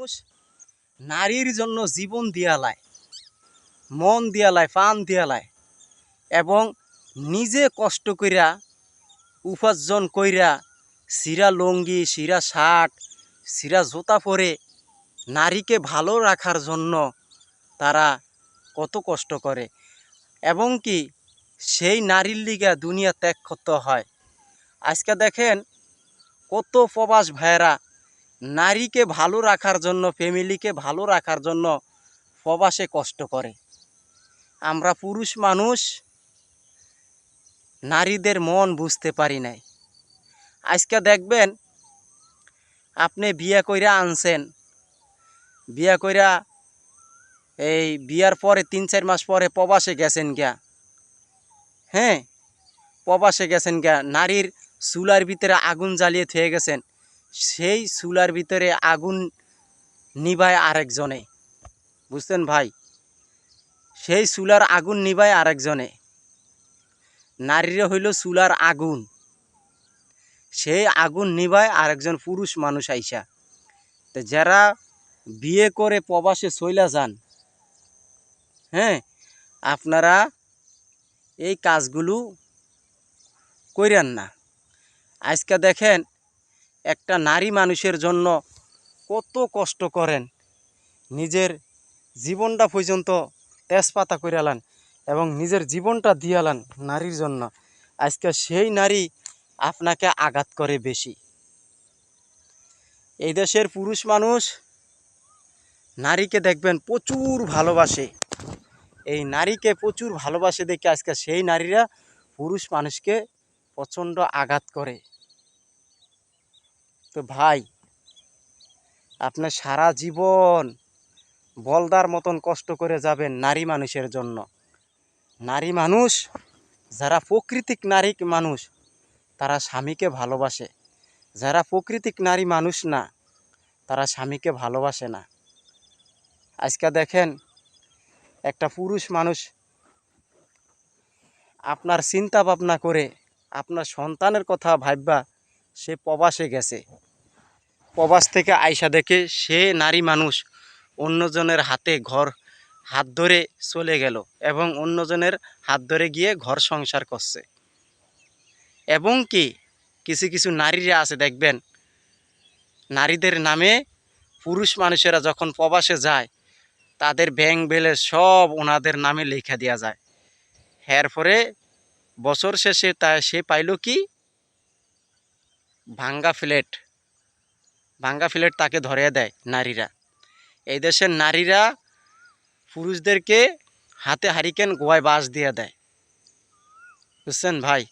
মানুষ নারীর জন্য জীবন দিয়ালায়, মন দিয়ালায়, প্রাণ দিয়ালায় এবং নিজে কষ্ট কইরা উপার্জন কইরা সিরা লুঙ্গি, সিরা শার্ট, সিরা জুতা পরে নারীকে ভালো রাখার জন্য তারা কত কষ্ট করে এবং কি সেই নারীর লিগা দুনিয়া ত্যাগ করতে হয়। আজকে দেখেন কত প্রবাস ভাইয়েরা নারীকে ভালো রাখার জন্য, ফ্যামিলিকে ভালো রাখার জন্য প্রবাসে কষ্ট করে। আমরা পুরুষ মানুষ নারীদের মন বুঝতে পারি নাই। আজকে দেখবেন আপনি বিয়া কইরা আনছেন, বিয়া কইরা এই বিয়ার পরে 3-4 মাস পরে প্রবাসে গেছেন গিয়া, হ্যাঁ প্রবাসে গেছেন গিয়া, নারীর চুলার ভিতরে আগুন জ্বালিয়ে থুয়ে গেছেন, সেই চুলার ভিতরে আগুন নিভায় আরেকজনে। বুঝছেন ভাই, সেই চুলার আগুন নিভায় আরেকজনে। নারীরা হইল চুলার আগুন, সেই আগুন নিভায় আরেকজন পুরুষ মানুষ আইসা। তো যারা বিয়ে করে প্রবাসে চইলা যান, হ্যাঁ আপনারা এই কাজগুলো কইরেন না। আজকে দেখেন একটা নারী মানুষের জন্য কত কষ্ট করেন, নিজের জীবনটা পর্যন্ত তেজপাতা কইরালান এবং নিজের জীবনটা দিয়ালান নারীর জন্য। আজকে সেই নারী আপনাকে আঘাত করে বেশি। এই দেশের পুরুষ মানুষ নারীকে দেখবেন প্রচুর ভালোবাসে, এই নারীকে প্রচুর ভালোবাসে দেখে আজকে সেই নারীরা পুরুষ মানুষকে প্রচণ্ড আঘাত করে। তো ভাই আপনি সারা জীবন বলদার মতন কষ্ট করে যাবেন নারী মানুষের জন্য। নারী মানুষ যারা প্রকৃতিক নারী মানুষ তারা স্বামীকে ভালোবাসে, যারা প্রকৃতিক নারী মানুষ না তারা স্বামীকে ভালোবাসে না। আজকে দেখেন একটা পুরুষ মানুষ আপনার চিন্তা ভাবনা করে আপনার সন্তানের কথা ভাববা সে প্রবাসে গেছে, প্রবাস থেকে আইসা দেখে সে নারী মানুষ অন্যজনের হাত ধরে চলে গেল এবং অন্যজনের হাত ধরে গিয়ে ঘর সংসার করছে। এবং কি কিছু কিছু নারীরা আছে দেখবেন নারীদের নামে পুরুষ মানুষেরা যখন প্রবাসে যায় তাদের ব্যাংক ব্যালেন্স সব ওনাদের নামে লেখা দেওয়া যায়। এরপরে বছর শেষে সে পাইল কি ভাঙ্গা ফ্ল্যাট তাকে ধরিয়ে দেয় নারীরা। এই দেশের নারীরা পুরুষদেরকে হাতে হারিকেন গোয়ায় বাঁশ দিয়ে দেয়। বুঝছেন ভাই।